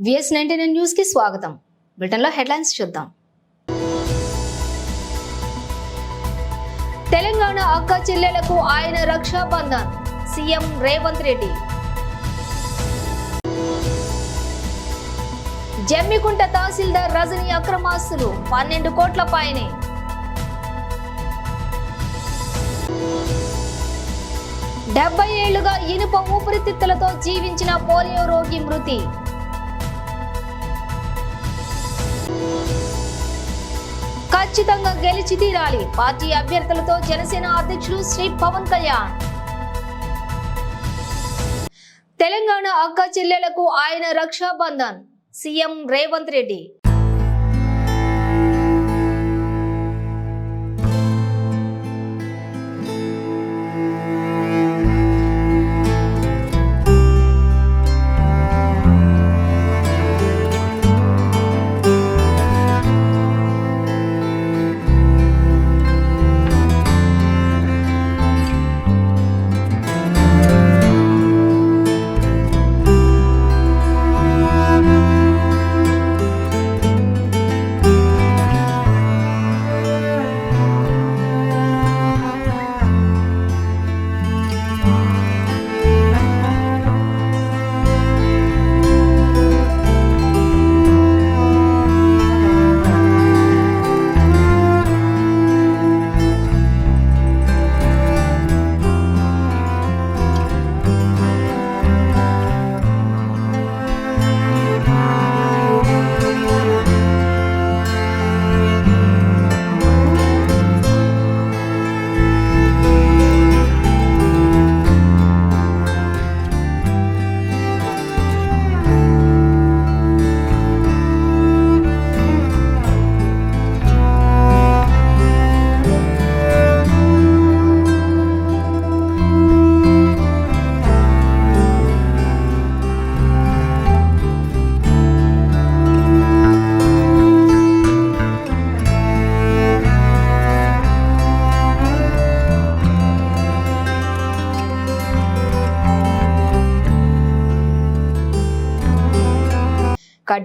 VS99 news కి స్వాగతం. బ్రిటన్లో హెడ్లైన్స్ చూద్దాం. తెలంగాణ అక్క చెల్లెలకు ఆయన రక్షాబంధన్ సీఎం రేవంత్ రెడ్డి. జమ్మికుంట తహసీల్దార్ రజనీ అక్రమాస్తులు 12 కోట్ల పైనే. డెబ్బై ఏళ్లుగా ఇనుప ఊపిరితిత్తులతో జీవించిన పోలియో రోగి మృతి. ఖచ్చితంగా గెలిచి తీరాలి పార్టీ అభ్యర్థులతో జనసేన అధ్యక్షులు శ్రీ పవన్ కళ్యాణ్. తెలంగాణ అక్క చెల్లెలకు ఆయన రక్షాబంధన్ సీఎం రేవంత్ రెడ్డి.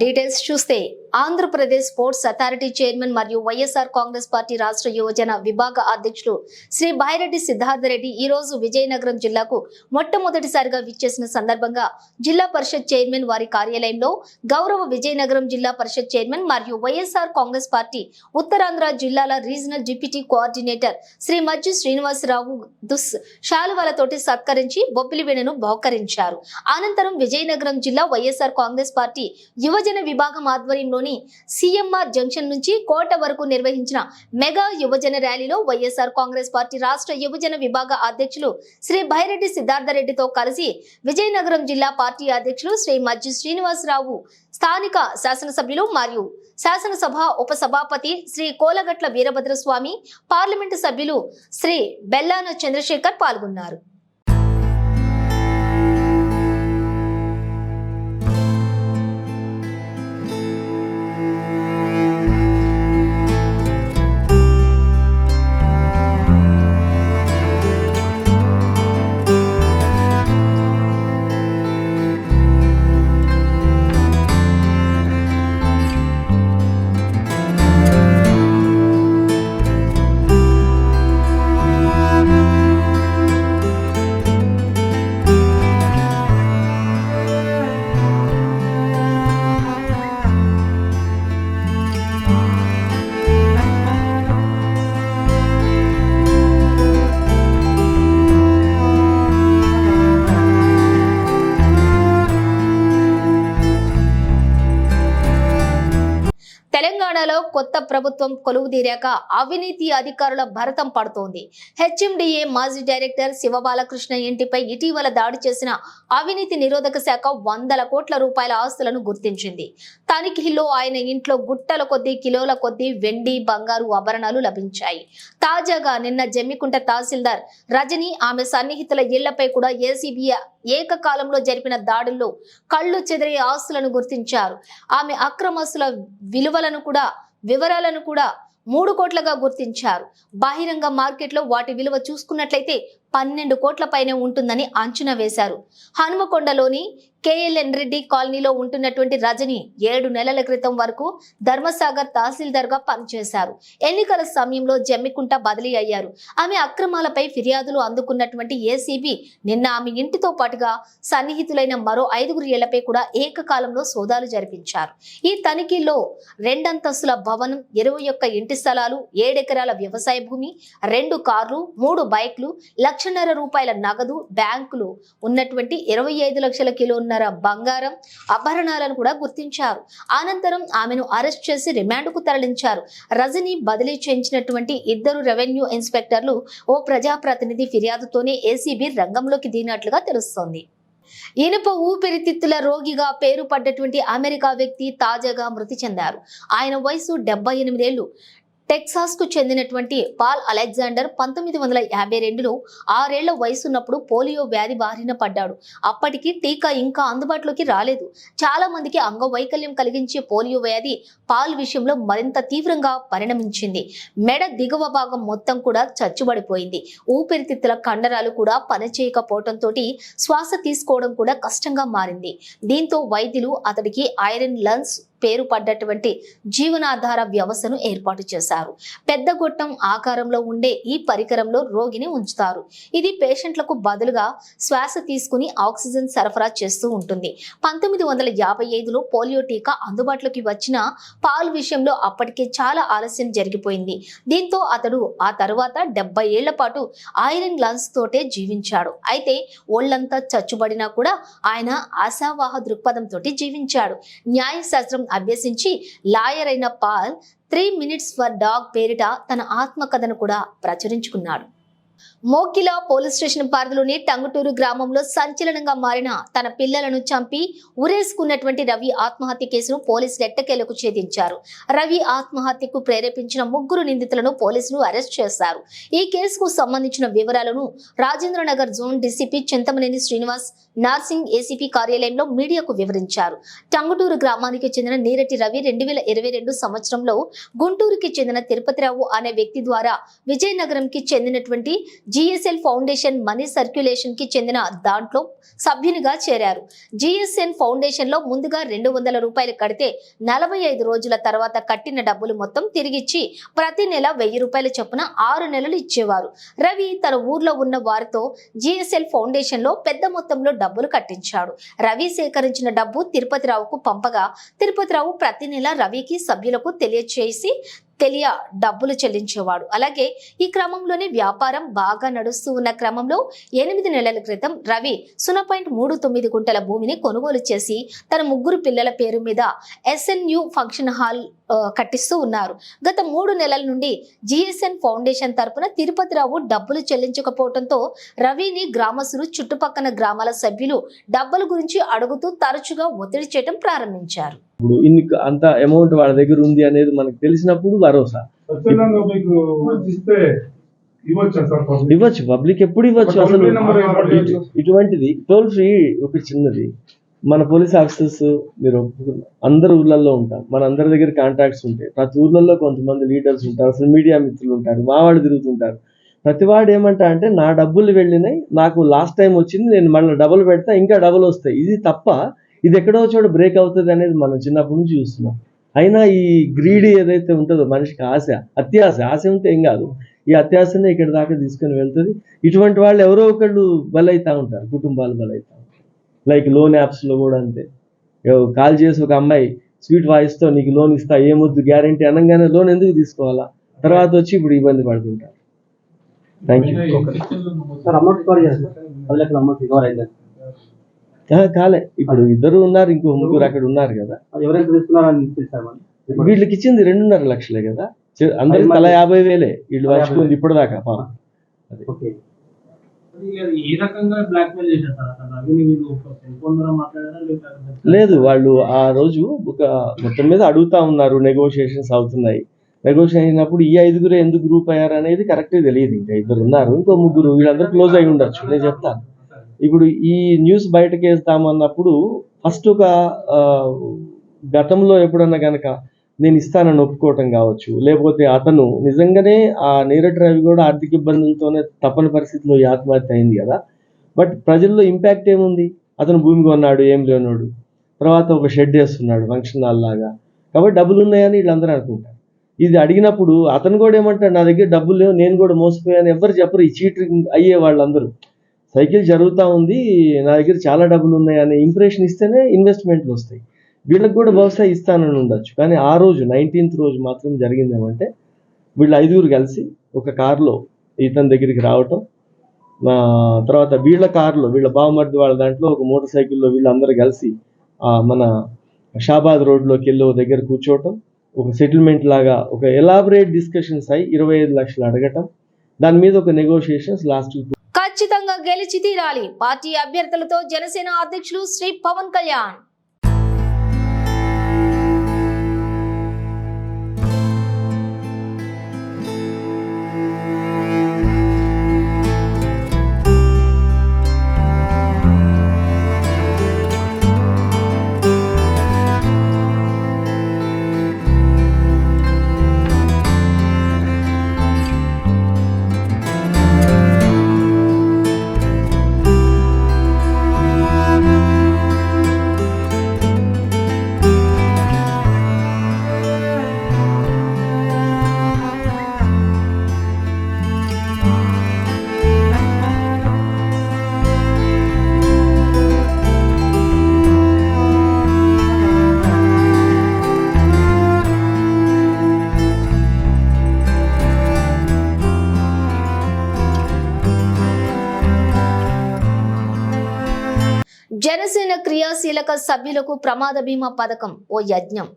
డీటెయిల్స్ చూస్తే ఆంధ్రప్రదేశ్ స్పోర్ట్స్ అథారిటీ చైర్మన్ మరియు వైఎస్ఆర్ కాంగ్రెస్ పార్టీ రాష్ట్ర యువజన విభాగ అధ్యక్షులు శ్రీ బైరెడ్డి సిద్ధార్థ రెడ్డి ఈ రోజు విజయనగరం జిల్లాకు మొట్టమొదటిసారిగా విచ్చేసిన సందర్భంగా జిల్లా పరిషత్ చైర్మన్ వారి కార్యాలయంలో గౌరవ విజయనగరం జిల్లా పరిషత్ చైర్మన్ మరియు వైఎస్ఆర్ కాంగ్రెస్ పార్టీ ఉత్తరాంధ్ర జిల్లాల regional deputy coordinator Shri Majju Srinivasarao శాలువాలతోటి సత్కరించి బొబ్బిలి వీణను బహుకరించారు. అనంతరం విజయనగరం జిల్లా వైఎస్ఆర్ కాంగ్రెస్ పార్టీ యువజన విభాగం ఆధ్వర్యంలో సిఎంఆర్ జంక్షన్ నుంచి కోట వరకు నిర్వహించిన మెగా యువజన ర్యాలీలో వైఎస్ఆర్ కాంగ్రెస్ పార్టీ రాష్ట్ర యువజన విభాగ అధ్యక్షులు శ్రీ బైరెడ్డి సిద్ధార్థ రెడ్డితో కలిసి విజయనగరం జిల్లా పార్టీ అధ్యక్షులు శ్రీ మజ్జు శ్రీనివాసరావు, స్థానిక శాసనసభ్యులు మరియు శాసనసభ ఉపసభాపతి శ్రీ కోలగట్ల వీరభద్రస్వామి, పార్లమెంటు సభ్యులు శ్రీ బెల్లాన చంద్రశేఖర్ పాల్గొన్నారు. తెలంగాణలో కొత్త ప్రభుత్వం కొలువుదీరాక అవినీతి అధికారుల భరతం పడుతోంది. హెచ్ఎండిఏ మాజీ డైరెక్టర్ శివబాలకృష్ణ ఇంటిపై ఇటీవల దాడి చేసిన అవినీతి నిరోధక శాఖ 100 కోట్ల రూపాయల ఆస్తులను గుర్తించింది. తనిఖీల్లో ఆయన ఇంట్లో గుట్టల కొద్దీ కిలోల కొద్దీ వెండి, బంగారు ఆభరణాలు లభించాయి. తాజాగా నిన్న జమ్మికుంట తహసీల్దార్ రజనీ, ఆమె సన్నిహితుల ఇళ్లపై కూడా ఏసీబీ ఏకకాలంలో జరిపిన దాడుల్లో కళ్ళు చెదిరే ఆస్తులను గుర్తించారు. ఆమె అక్రమాస్తుల వివరాలను కూడా 3 కోట్లుగా గుర్తించారు. బహిరంగ మార్కెట్లో వాటి విలువ చూసుకున్నట్లయితే 12 కోట్ల పైనే ఉంటుందని అంచనా వేశారు. హనుమకొండలోని కేఎల్ఎన్ రెడ్డి కాలనీలో ఉంటున్నటువంటి రజని 7 నెలల క్రితం వరకు ధర్మసాగర్ తహసీల్దార్ గా పనిచేశారు. ఎన్నికల సమయంలో జమ్మికుంట బదిలీ అయ్యారు. ఆమె అక్రమాలపై ఫిర్యాదులు అందుకున్నటువంటి ఏసీబీ నిన్న ఆమె ఇంటితో పాటుగా సన్నిహితులైన మరో 5 ఇళ్లపై కూడా ఏకకాలంలో సోదాలు జరిపించారు. ఈ తనిఖీల్లో 2 అంతస్తుల భవనం, 21 ఇంటి స్థలాలు, 7 ఎకరాల వ్యవసాయ భూమి, 2 కార్లు, 3 బైక్లు, ₹1,50,000 నగదు, బ్యాంకులు ఉన్నటువంటి 25 లక్షల కిలోన్నర బంగారం, ఆభరణాలను కూడా గుర్తించారు. అనంతరం ఆమెను అరెస్ట్ చేసి రిమాండ్కు తరలించారు. రజని బదిలీ చేయించినటువంటి 2 రెవెన్యూ ఇన్స్పెక్టర్లు ఓ ప్రజాప్రతినిధి ఫిర్యాదుతోనే ఏసీబీ రంగంలోకి దిగినట్లుగా తెలుస్తోంది. ఇనుప ఊపిరితిత్తుల రోగిగా పేరు పడ్డటువంటి అమెరికా వ్యక్తి తాజాగా మృతి చెందారు. ఆయన వయసు 78 ఏళ్లు. టెక్సాస్ కు చెందినటువంటి పాల్ అలెగ్జాండర్ 1952లో 6 ఏళ్ల వయసున్నప్పుడు పోలియో వ్యాధి బారిన పడ్డాడు. అప్పటికి టీకా ఇంకా అందుబాటులోకి రాలేదు. చాలా మందికి అంగవైకల్యం కలిగించే పోలియో వ్యాధి పాల్ విషయంలో మరింత తీవ్రంగా పరిణమించింది. మెడ దిగువ భాగం మొత్తం కూడా చచ్చుబడిపోయింది. ఊపిరితిత్తుల కండరాలు కూడా పనిచేయకపోవడంతో శ్వాస తీసుకోవడం కూడా కష్టంగా మారింది. దీంతో వైద్యులు అతడికి ఐరన్ లంగ్స్ పేరు పడ్డటువంటి జీవనాధార వ్యవస్థను ఏర్పాటు చేశారు. పెద్ద గొట్టం ఆకారంలో ఉండే ఈ పరికరంలో రోగిని ఉంచుతారు. ఇది పేషెంట్లకు బదులుగా శ్వాస తీసుకుని ఆక్సిజన్ సరఫరా చేస్తూ ఉంటుంది. 1955లో పోలియో టీకా అందుబాటులోకి వచ్చిన పాల్ విషయంలో అప్పటికే చాలా ఆలస్యం జరిగిపోయింది. దీంతో అతడు ఆ తర్వాత 70 ఏళ్ల పాటు ఐరన్ లంగ్స్ తోటే జీవించాడు. అయితే ఒళ్లంతా చచ్చుబడినా కూడా ఆయన ఆశావాహ దృక్పథంతో జీవించాడు. న్యాయశాస్త్రం అభ్యసించి లాయర్ అయిన పాల్ 3 minutes ఫర్ డాగ్ పేరిట తన ఆత్మకథను కూడా ప్రచురించుకున్నాడు. మోకిలా పోలీస్ స్టేషన్ పరిధిలోని టంగుటూరు గ్రామంలో సంచలనంగా మారిన తన పిల్లలను చంపి ఉరేసుకున్నటువంటి రవి ఆత్మహత్య కేసును పోలీసులు ఎట్టకేలకు ఛేదించారు. రవి ఆత్మహత్యకు ప్రేరేపించిన 3 నిందితులను పోలీసులు అరెస్ట్ చేశారు. ఈ కేసుకు సంబంధించిన వివరాలను Rajendranagar zone DCP Chintamaneni Srinivas Narsing ACP కార్యాలయంలో మీడియాకు వివరించారు. టంగుటూరు గ్రామానికి చెందిన నీరటి రవి 2022 సంవత్సరంలో గుంటూరుకి చెందిన తిరుపతిరావు అనే వ్యక్తి ద్వారా విజయనగరంకి చెందినటువంటి జిఎస్ఎల్ ఫౌండేషన్ మనీ సర్క్యులేషన్ కి చెందిన దాంట్లో సభ్యునిగా చేరారు. జిఎస్ఎన్ ఫౌండేషన్ లో ముందుగా ₹200 కడితే 45 రోజుల తర్వాత కట్టిన డబ్బులు మొత్తం తిరిగిచ్చి ప్రతి నెల ₹1000 చొప్పున 6 నెలలు ఇచ్చేవారు. రవి తన ఊర్లో ఉన్న వారితో జిఎస్ఎల్ ఫౌండేషన్ లో పెద్ద మొత్తంలో డబ్బులు కట్టించాడు. రవి సేకరించిన డబ్బు తిరుపతిరావుకు పంపగా తిరుపతిరావు ప్రతి నెల రవికి సభ్యులకు తెలియ డబ్బులు చెల్లించేవాడు. అలాగే ఈ క్రమంలోనే వ్యాపారం బాగా నడుస్తూ ఉన్న క్రమంలో 8 నెలల క్రితం రవి 0.39 గుంటల భూమిని కొనుగోలు చేసి తన 3 పిల్లల పేరు మీద SNU ఫంక్షన్ హాల్ కట్టిస్తూ ఉన్నారు. గత 3 నెలల నుండి జిఎస్ఎన్ ఫౌండేషన్ తరపున తిరుపతిరావు డబ్బులు చెల్లించకపోవడంతో రవిని గ్రామస్తులు, చుట్టుపక్కల గ్రామాల సభ్యులు డబ్బుల గురించి అడుగుతూ తరచుగా ఒత్తిడి చేయడం ప్రారంభించారు. ఇప్పుడు అంత అమౌంట్ వాళ్ళ దగ్గర ఉంది అనేది మనకు తెలిసినప్పుడు భరోసా ఇవ్వచ్చు. పబ్లిక్ ఎప్పుడు ఇవ్వచ్చు. అసలు ఇటువంటిది టోల్ ఫ్రీ ఒక చిన్నది. మన పోలీస్ ఆఫీసర్స్ మీరు అందరు ఊర్లలో ఉంటాం, మన అందరి దగ్గర కాంటాక్ట్స్ ఉంటాయి. ప్రతి ఊర్లలో కొంతమంది లీడర్స్ ఉంటారు, అసలు మీడియా మిత్రులు ఉంటారు, మా వాళ్ళు తిరుగుతుంటారు. ప్రతివాడు ఏమంటా అంటే నా డబ్బులు వెళ్ళినాయి, నాకు లాస్ట్ టైం వచ్చింది, నేను మళ్ళీ డబుల్ పెడతా, ఇంకా డబుల్ వస్తాయి. ఇది తప్ప ఇది ఎక్కడో చోట బ్రేక్ అవుతుంది అనేది మనం చిన్నప్పటి నుంచి చూస్తున్నాం. అయినా ఈ గ్రీడీ ఏదైతే ఉంటుందో మనిషికి ఆశ ఉంటే ఏం కాదు, ఈ అత్యాశనే ఇక్కడ దాకా తీసుకొని వెళ్తుంది. ఇటువంటి వాళ్ళు ఎవరో ఒకళ్ళు బలైతా ఉంటారు, కుటుంబాలు బలైతా ఉంటారు. లైక్ లోన్ యాప్స్లో కూడా అంతే. కాల్ చేసి ఒక అమ్మాయి స్వీట్ వాయిస్తో నీకు లోన్ ఇస్తా, ఏమొద్దు గ్యారంటీ అనగానే లోన్ ఎందుకు తీసుకోవాలా, తర్వాత వచ్చి ఇప్పుడు ఇబ్బంది పడుతుంటారు. Thank you. కాలే, ఇప్పుడు 2 ఉన్నారు, ఇంకో 3 అక్కడ ఉన్నారు కదా. వీళ్ళకి ఇచ్చింది 2.5 లక్షలే కదా, అందరికి తల 50,000 వీళ్ళు పంచుకుంది ఇప్పటిదాకా. లేదు, వాళ్ళు ఆ రోజు ఒక మొత్తం మీద అడుగుతా ఉన్నారు, నెగోషియేషన్స్ అవుతున్నాయి. నెగోషియేషన్ అయినప్పుడు ఈ 5 ఎందుకు గ్రూప్ అయ్యారు అనేది కరెక్ట్ తెలియదు. ఇంకా 2 ఉన్నారు, ఇంకో 3 వీళ్ళందరూ క్లోజ్ అయి ఉండొచ్చు, నేను చెప్తాను. ఇప్పుడు ఈ న్యూస్ బయటకు వేస్తామన్నప్పుడు ఫస్ట్ ఒక గతంలో ఎప్పుడన్నా కనుక నేను ఇస్తానని ఒప్పుకోవటం కావచ్చు, లేకపోతే అతను నిజంగానే ఆ నీరటి రవి కూడా ఆర్థిక ఇబ్బందులతోనే తప్పని పరిస్థితిలో ఈ ఆత్మహత్య అయింది కదా. బట్ ప్రజల్లో ఇంపాక్ట్ ఏముంది, అతను భూమి కొన్నాడు, ఏం లేనాడు, తర్వాత ఒక షెడ్ వేస్తున్నాడు ఫంక్షన్ హాల్ లాగా, కాబట్టి డబ్బులు ఉన్నాయని వీళ్ళందరూ అనుకుంటారు. ఇది అడిగినప్పుడు అతను కూడా ఏమంటాడు, నా దగ్గర డబ్బులు లేవు, నేను కూడా మోసపోయాను. ఎవరు చెప్పరు. ఈ చీటింగ్ అయ్యే వాళ్ళందరూ సైకిల్ జరుగుతూ ఉంది, నా దగ్గర చాలా డబ్బులు ఉన్నాయనే ఇంప్రెషన్ ఇస్తేనే ఇన్వెస్ట్మెంట్లు వస్తాయి. వీళ్ళకి కూడా బహుశా ఇస్తానని ఉండొచ్చు. కానీ ఆ రోజు 19th రోజు మాత్రం జరిగింది ఏమంటే, వీళ్ళు 5 కలిసి ఒక కారులో ఇతని దగ్గరికి రావటం, తర్వాత వీళ్ళ కారులో, వీళ్ళ బావమర్ది వాళ్ళ దాంట్లో ఒక మోటార్ సైకిల్లో వీళ్ళందరూ కలిసి మన షాబాద్ రోడ్లోకి వెళ్ళి ఒక దగ్గర కూర్చోవటం, ఒక సెటిల్మెంట్ లాగా ఒక ఎలాబరేట్ డిస్కషన్స్ అయి 25 లక్షలు అడగటం, దాని మీద ఒక నెగోషియేషన్స్ లాస్ట్. ఖచ్చితంగా గెలిచి తీరాలి పార్టీ అభ్యర్థులతో జనసేన అధ్యక్షులు శ్రీ పవన్ కళ్యాణ్. జనసేన క్రియాశీలక సభ్యులకు ప్రమాద బీమా పథకం ఓ యజ్ఞం.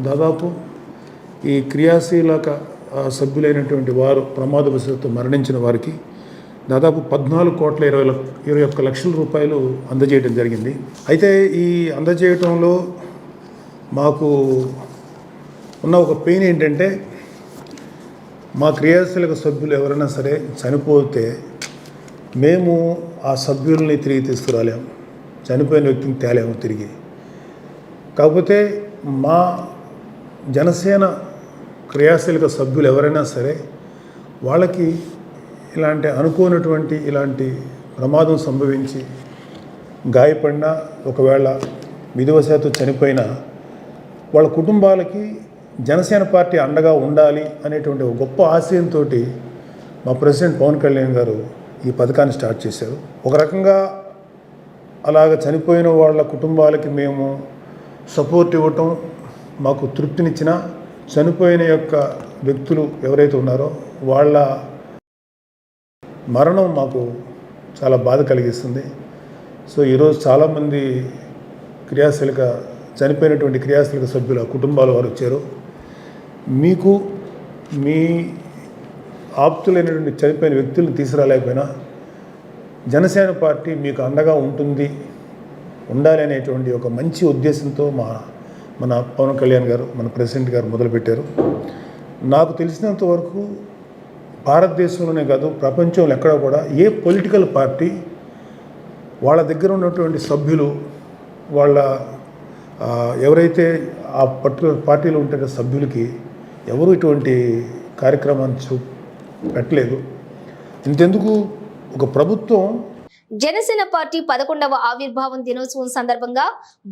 దాదాపు ఈ క్రియాశీలక సభ్యులైనటువంటి వారు ప్రమాదవశాత్తు మరణించిన వారికి దాదాపు 14,21 లక్షల రూపాయలు అందజేయడం జరిగింది. అయితే ఈ అందజేయటంలో మాకు ఉన్న ఒక పెయిన్ ఏంటంటే, మా క్రియాశీలక సభ్యులు ఎవరైనా సరే చనిపోతే మేము ఆ సభ్యుల్ని తిరిగి తీసుకురాలేము, చనిపోయిన వ్యక్తిని తేలేము తిరిగి. కాకపోతే మా జనసేన క్రియాశీలక సభ్యులు ఎవరైనా సరే వాళ్ళకి ఇలాంటి అనుకోనటువంటి ఇలాంటి ప్రమాదం సంభవించి గాయపడినా, ఒకవేళ విధివశాత్తు చనిపోయినా వాళ్ళ కుటుంబాలకి జనసేన పార్టీ అండగా ఉండాలి అనేటువంటి ఒక గొప్ప ఆశయంతో మా ప్రెసిడెంట్ పవన్ కళ్యాణ్ గారు ఈ పథకాన్ని స్టార్ట్ చేశారు. ఒక రకంగా అలాగ చనిపోయిన వాళ్ళ కుటుంబాలకి మేము సపోర్ట్ ఇవ్వటం మాకు తృప్తినిచ్చిన, చనిపోయిన యొక్క వ్యక్తులు ఎవరైతే ఉన్నారో వాళ్ళ మరణం మాకు చాలా బాధ కలిగిస్తుంది. సో ఈరోజు చాలామంది చనిపోయినటువంటి క్రియాశీలక సభ్యుల కుటుంబాల వారు వచ్చారు. మీకు మీ ఆప్తులైనటువంటి చనిపోయిన వ్యక్తులను తీసుకురాలేకపోయినా జనసేన పార్టీ మీకు అండగా ఉండాలి అనేటువంటి ఒక మంచి ఉద్దేశంతో మన పవన్ కళ్యాణ్ గారు, మన ప్రెసిడెంట్ గారు మొదలుపెట్టారు. నాకు తెలిసినంత వరకు భారతదేశంలోనే కాదు, ప్రపంచంలో ఎక్కడ కూడా ఏ పొలిటికల్ పార్టీ వాళ్ళ దగ్గర ఉన్నటువంటి సభ్యులు, వాళ్ళ ఎవరైతే ఆ పర్టికులర్ పార్టీలో ఉంటే సభ్యులకి ఎవరు ఇటువంటి కార్యక్రమాన్ని పెట్టలేదు. ఇంతెందుకు ఒక ప్రభుత్వం జనసేన పార్టీ 11వ ఆవిర్భావం దినోత్సవం సందర్భంగా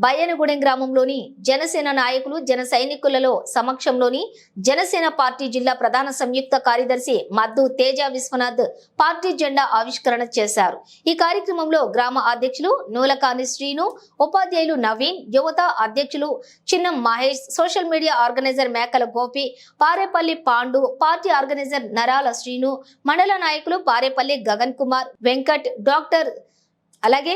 బయ్యనగూడెం గ్రామంలోని జనసేన నాయకులు, జన సైనికులలో సమక్షంలోని జనసేన పార్టీ జిల్లా ప్రధాన సంయుక్త కార్యదర్శి మద్దు తేజ విశ్వనాథ్ పార్టీ జెండా ఆవిష్కరణ చేశారు. ఈ కార్యక్రమంలో గ్రామ అధ్యక్షులు నూలకాని శ్రీను, ఉపాధ్యాయులు నవీన్, యువత అధ్యక్షులు చిన్నం మహేష్, సోషల్ మీడియా ఆర్గనైజర్ మేకల గోపి, పారేపల్లి పాండు, పార్టీ ఆర్గనైజర్ నరాల శ్రీను, మండల నాయకులు పారేపల్లి గగన్ కుమార్, వెంకట్, డాక్టర్, అలాగే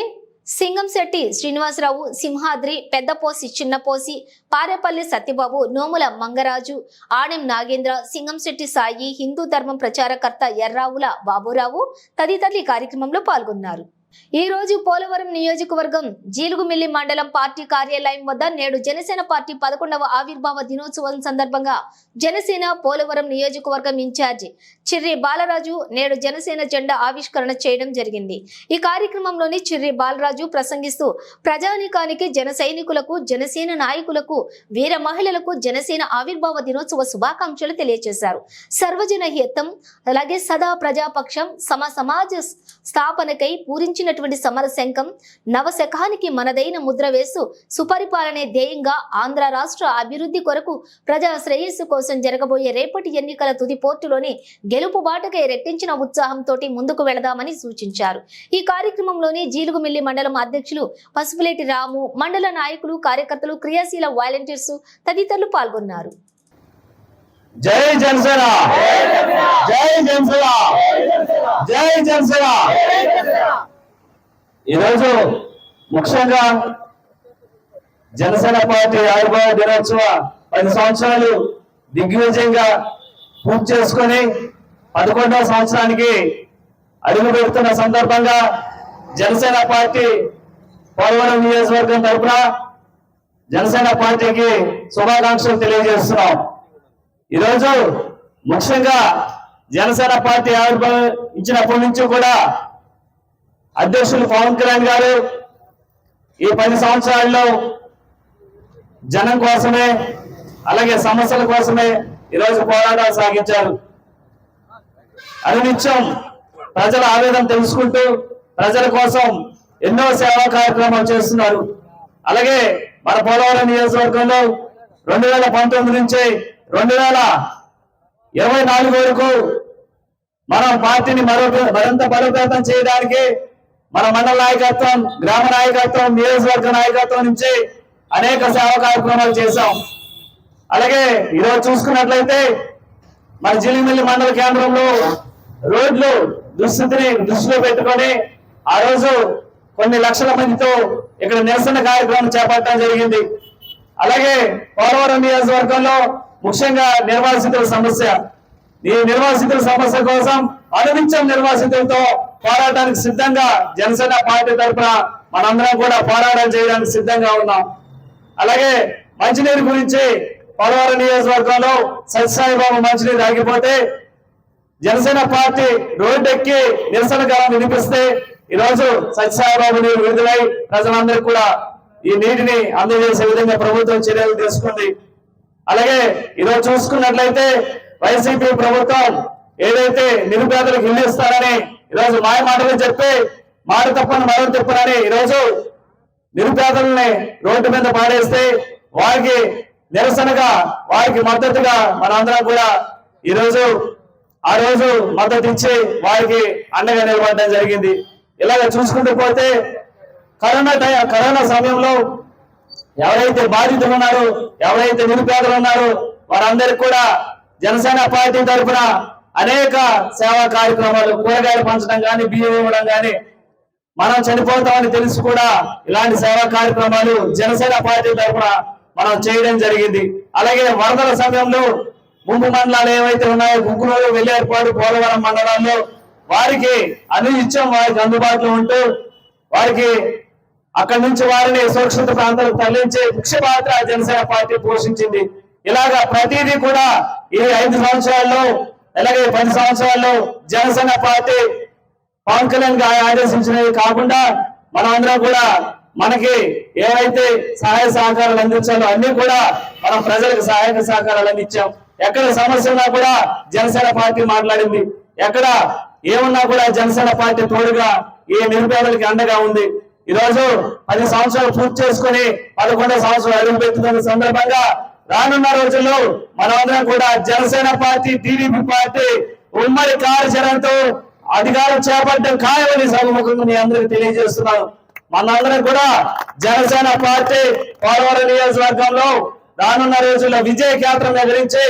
సింగంశెట్టి శ్రీనివాసరావు, సింహాద్రి, పెద్దపోసి, చిన్నపోసి, పారేపల్లి సత్యబాబు, నోముల మంగరాజు, ఆడెం నాగేంద్ర, సింగంశెట్టి సాయి, హిందూ ధర్మం ప్రచారకర్త ఎర్రావుల బాబురావు తదితరులు ఈ కార్యక్రమంలో పాల్గొన్నారు. ఈ రోజు పోలవరం నియోజకవర్గం జీలుగుమిల్లి మండలం పార్టీ కార్యాలయం వద్ద నేడు జనసేన పార్టీ 11వ ఆవిర్భావ దినోత్సవం సందర్భంగా జనసేన పోలవరం నియోజకవర్గం ఇన్ఛార్జి చిర్రి బాలరాజు నేడు జనసేన జెండా ఆవిష్కరణ చేయడం జరిగింది. ఈ కార్యక్రమంలోని చిర్రి బాలరాజు ప్రసంగిస్తూ ప్రజానీకానికి, జన సైనికులకు, జనసేన నాయకులకు, వీర మహిళలకు జనసేన ఆవిర్భావ దినోత్సవ శుభాకాంక్షలు తెలియజేశారు. సర్వజన హితం, అలాగే సదా ప్రజాపక్షం, సమాజ స్థాపనకై పూరించినటువంటి సమర శంఖం, నవశకానికి మనదైన ముద్ర వేస్తూ సుపరిపాలనే ధ్యేయంగా ఆంధ్ర రాష్ట్ర అభివృద్ధి కొరకు ప్రజా శ్రేయస్సు కోసం జరగబోయే రేపటి ఎన్నికల తుది పోర్టులోని గెలుపు బాటకై రెట్టించిన ఉత్సాహంతో ముందుకు వెళదామని సూచించారు. ఈ కార్యక్రమంలోని జీలుగుమిల్లి మండలం అధ్యక్షులు పసుపులేటి రాము, మండల నాయకులు, కార్యకర్తలు, క్రియాశీల వాలంటీర్స్ తదితరులు పాల్గొన్నారు. జై జనసేన, జై జనసేన, జై జనసేన. ఈరోజు ముఖ్యంగా జనసేన పార్టీ ఆవిర్భావ దినోత్సవ 10 సంవత్సరాలు దిగ్విజయంగా పూర్తి చేసుకొని 11వ సంవత్సరానికి అడుగు పెడుతున్న సందర్భంగా జనసేన పార్టీ పోలవరం నియోజకవర్గం తరఫున జనసేన పార్టీకి శుభాకాంక్షలు తెలియజేస్తున్నాం. ఈరోజు ముఖ్యంగా జనసేన పార్టీ ఆవిర్భవించినప్పటి నుంచి కూడా అధ్యక్షులు పవన్ కళ్యాణ్ గారు ఈ 10 సంవత్సరాల్లో జనం కోసమే, అలాగే సమస్యల కోసమే ఈరోజు పోరాటాలు సాగించారు. అనునిత్యం ప్రజల ఆవేదన తెలుసుకుంటూ ప్రజల కోసం ఎన్నో సేవా కార్యక్రమాలు చేస్తున్నారు. అలాగే మన పోలవరం నియోజకవర్గంలో 2019 నుంచి 2024 వరకు మనం పార్టీని మరింత బలోపేతం చేయడానికి మన మండల నాయకత్వం, గ్రామ నాయకత్వం, నియోజకవర్గ నాయకత్వం నుంచి అనేక సేవా కార్యక్రమాలు చేశాం. అలాగే ఈరోజు చూసుకున్నట్లయితే మన జీలుగుమిల్లి మండల కేంద్రంలో రోడ్లు దుస్థితిని దృష్టిలో పెట్టుకొని ఆ రోజు కొన్ని లక్షల మందితో ఇక్కడ నిరసన కార్యక్రమం చేపట్టడం జరిగింది. అలాగే పోలవరం నియోజకవర్గంలో ముఖ్యంగా నిర్వాసితుల సమస్య, ఈ నిర్వాసితుల సమస్య కోసం అనునిత్యం నిర్వాసితులతో పోరాటానికి సిద్ధంగా జనసేన పార్టీ తరఫున మనందరం కూడా పోరాటం చేయడానికి సిద్ధంగా ఉన్నాం. అలాగే మంచినీరు గురించి పోలవరం నియోజకవర్గంలో సత్యసాయిబాబు మంచినీరు ఆగిపోతే జనసేన పార్టీ రోడ్డెక్కి నిరసన గానం వినిపిస్తే ఈరోజు సత్యసాయిబాబు నీరు విడుదలై ప్రజలందరికీ కూడా ఈ నీటిని అందజేసే విధంగా ప్రభుత్వం చర్యలు తీసుకుంది. అలాగే ఈరోజు చూసుకున్నట్లయితే వైసీపీ ప్రభుత్వం ఏదైతే నిరుపేదలకు ఇల్లు ఇస్తారని ఈరోజు మాయ మాటలు చెప్పి మాట తప్పని మరో తిప్పనని ఈరోజు నిరుపేదల్ని రోడ్డు మీద పాడేస్తే వారికి నిరసనగా, వారికి మద్దతుగా మనందరం కూడా ఈరోజు ఆ రోజు మద్దతు ఇచ్చి వారికి అండగా నిలబడడం జరిగింది. ఇలాగ చూసుకుంటూ పోతే కరోనా సమయంలో ఎవరైతే బాధితులు ఉన్నారో, ఎవరైతే నిరుపేదలు ఉన్నారో వారందరికీ కూడా జనసేన పార్టీ తరఫున అనేక సేవా కార్యక్రమాలు, కూరగాయలు పంచడం కానీ, బియ్యం ఇవ్వడం కానీ, మనం చనిపోతామని తెలిసి కూడా ఇలాంటి సేవా కార్యక్రమాలు జనసేన పార్టీ తరఫున మనం చేయడం జరిగింది. అలాగే వరదల సమయంలో ముంపు మండలాలు ఏవైతే ఉన్నాయో, గుంకునూరు, వెల్లేరుపాడు, పోలవరం మండలాల్లో వారికి అనునిత్యం వారికి అందుబాటులో ఉంటూ వారికి అక్కడి నుంచి వారిని సురక్షిత ప్రాంతాలకు తరలించే ముఖ్య పాత్ర జనసేన పార్టీ పోషించింది. ఇలాగా ప్రతిదీ కూడా ఈ 5 సంవత్సరాల్లో, అలాగే 10 సంవత్సరాల్లో జనసేన పార్టీ పవన్ కళ్యాణ్ ఆదేశించినవి కాకుండా మనం అందరం కూడా మనకి ఏవైతే సహాయ సహకారాలు అందించాలో అన్ని కూడా మనం ప్రజలకు సహాయక సహకారాలు అందించాం. ఎక్కడ సమస్య ఉన్నా కూడా జనసేన పార్టీ మాట్లాడింది. ఎక్కడ ఏమున్నా కూడా జనసేన పార్టీ తోడుగా ఈ నిరుపేదలకి అండగా ఉంది. ఈ రోజు 10 సంవత్సరాలు పూర్తి చేసుకుని 11వ సంవత్సరం అడుగు పెట్టుకున్న సందర్భంగా రానున్న రోజుల్లో మనమందరం కూడా జనసేన పార్టీ, టీడీపీ పార్టీ ఉమ్మడి కార్యాచరణతో అధికారం చేపట్టడం ఖాయమని సభముఖంగా మీ అందరికీ తెలియజేస్తున్నాను. మనందరం కూడా జనసేన పార్టీ పోలవరం నియోజకవర్గంలో రానున్న రోజుల్లో విజయ కేంద్రం ఎదిరించి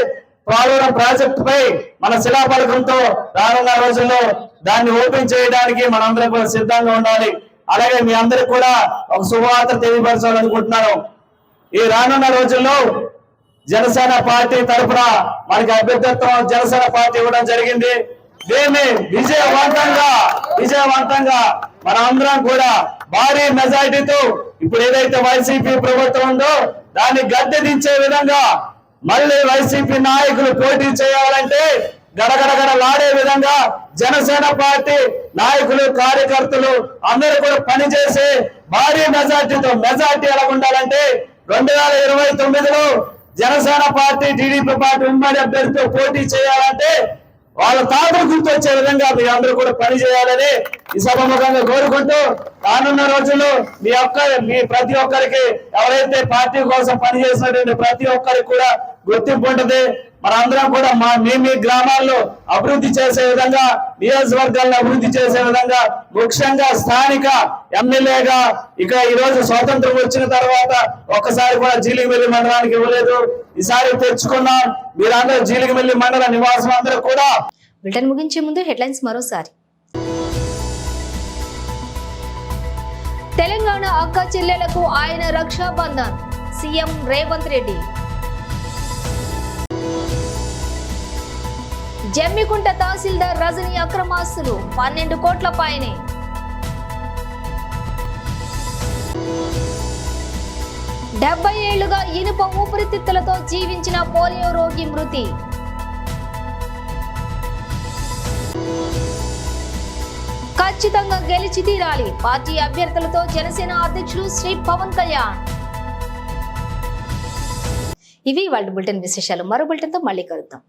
పోలవరం ప్రాజెక్టుపై మన శిలాఫలకంతో రానున్న రోజుల్లో దాన్ని ఓపెన్ చేయడానికి మనందరం కూడా సిద్ధంగా ఉండాలి. అలాగే మీ అందరికి కూడా ఒక శుభవార్త తెలియపరచాలనుకుంటున్నాను. ఈ రానున్న రోజుల్లో జనసేన పార్టీ తరఫున మనకి అభ్యర్థిత్వం జనసేన పార్టీ ఇవ్వడం జరిగింది. దీన్ని విజయవంతంగా మన అందరం కూడా భారీ మెజారిటీతో ఇప్పుడు ఏదైతే వైసీపీ ప్రభుత్వం ఉందో దాన్ని గద్దె దించే విధంగా మళ్ళీ వైసీపీ నాయకులు పోటీ చేయాలంటే గడగడగడలాడే విధంగా జనసేన పార్టీ నాయకులు కార్యకర్తలు అందరూ కూడా పనిచేసి భారీ మెజార్టీ ఎలా ఉండాలంటే 2029లో జనసేన పార్టీ టీడీపీ పార్టీ ఉమ్మడి అభ్యర్థితో పోటీ చేయాలంటే వాళ్ళ తాతలు గుర్తొచ్చే విధంగా మీ అందరూ కూడా పని చేయాలని ఈ సభముఖంగా కోరుకుంటూ రానున్న రోజుల్లో మీ ప్రతి ఒక్కరికి ఎవరైతే పార్టీ కోసం పనిచేసినటువంటి ప్రతి ఒక్కరికి కూడా గుర్తింపు ఉంటుంది. మనందరం కూడా మీ గ్రామాల్లో అభివృద్ధి చేసే విధంగా నియోజకవర్గాలను అభివృద్ధి చేసే విధంగా ముఖ్యంగా స్థానిక ఎమ్మెల్యేగా ఇక ఈ రోజు స్వాతంత్రం వచ్చిన తర్వాత ఒక్కసారి కూడా జీలిగిమెల్లి మండలానికి ఇవ్వలేదు. ఈసారి తెచ్చుకున్నాం. మీరందరూ జీలిగిమెల్లి మండల నివాసం అందరూ కూడా. బ్రిటన్ ముగించే ముందు హెడ్లైన్స్ మరోసారి. తెలంగాణ అక్క చెల్లెలకు ఆయన రక్షాబంధన్ సీఎం రేవంత్ రెడ్డి. జమ్మికుంట తహసీల్దార్ రజని అక్రమాస్తులు 12 కోట్ల పైనే. డెబ్బై ఏళ్లుగా ఇనుప ఊపిరితిత్తులతో జీవించిన పోలియో రోగి మృతి. ఖచ్చితంగా గెలిచి తీరాలి పార్టీ అభ్యర్థులతో జనసేన అధ్యక్షులు శ్రీ పవన్ కళ్యాణ్. ఇవి వాళ్ళ బులెటిన్ విశేషాలు. మరో బులెటిన్తో మళ్ళీ కలుద్దాం.